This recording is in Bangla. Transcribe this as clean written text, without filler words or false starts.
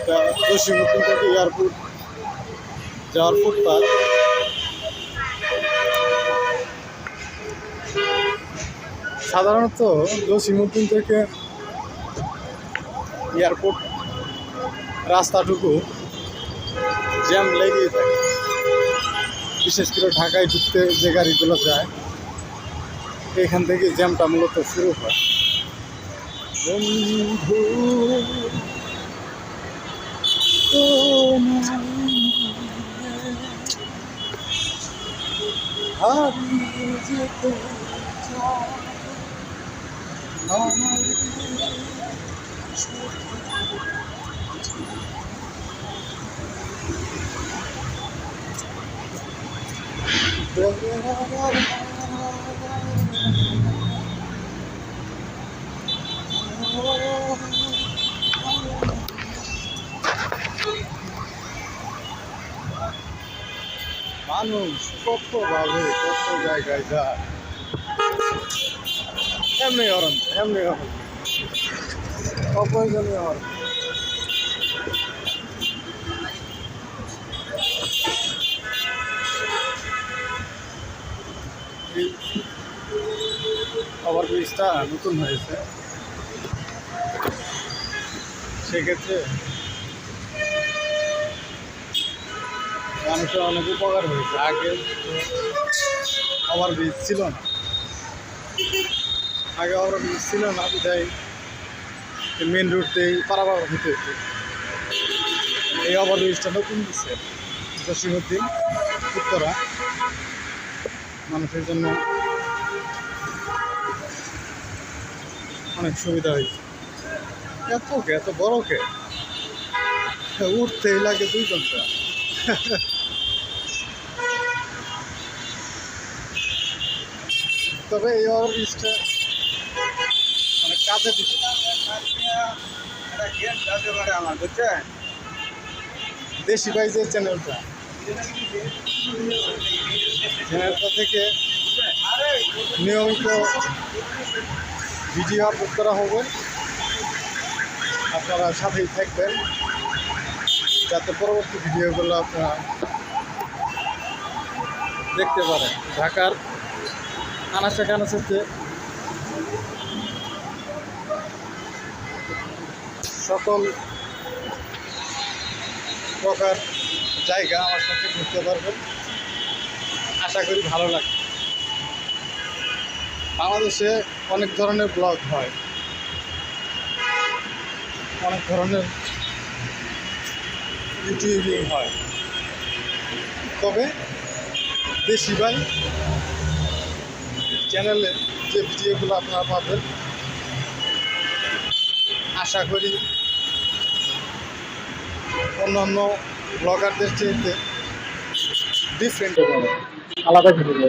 এটা জসীমউদ্দিন থেকে এয়ারপোর্ট যাওয়ার ফুটপাথ। সাধারণত জসীমউদ্দিন থেকে এয়ারপোর্ট রাস্তাটুকু জ্যাম লেগেই থাকে, বিশেষ করে ঢাকায় ঢুকতে যে গাড়িগুলো যায় এখান থেকে জ্যামটা মূলত শুরু হয়। বন্ধু হারিয়ে যেতে চাই আমার মানুষ কত ভাবে কত জায়গায় যায়, এমনি হরণ অপ্রয়োজনীয় হরণ। ওভারব্রিজটা নতুন হয়েছে, সেক্ষেত্রে মানুষের অনেক উপকার হয়েছে। আগে ওভারব্রিজ ছিল না, বিধায় মেন রোডতেই পারাবার হতে হতো। এই ওভারব্রিজটা নতুন দিচ্ছে জসীমউদ্দিন উত্তরা, মানুষের জন্য অনেক সুবিধা হয়েছে। এত বড় কে উঠতেই লাগে 2 ঘন্টা। তবে এই ওভারব্রিজটা অনেক কাজে দিচ্ছে। দেশি ভাই যে চ্যানেলটা থেকে নিয়মিত ভিডিও আপলোড করা হবে, আপনারা সাথেই থাকবেন যাতে পরবর্তী ভিডিওগুলো আপনারা দেখতে পারেন। ঢাকার আনাচে কানাচেতে সকল প্রকার জায়গা আমার সাথে ঘুরতে পারবেন, আশা করি ভালো লাগে। বাংলাদেশে অনেক ধরনের ব্লগ হয়, অনেক ধরনের ইউটিউবিং হয়, তবে দেশি ভাই চ্যানেলে যে ভিডিওগুলো আপনারা পাবেন আশা করি অন্যান্য ব্লগারদের চেয়ে ডিফারেন্ট, আলাদা ভিডিও।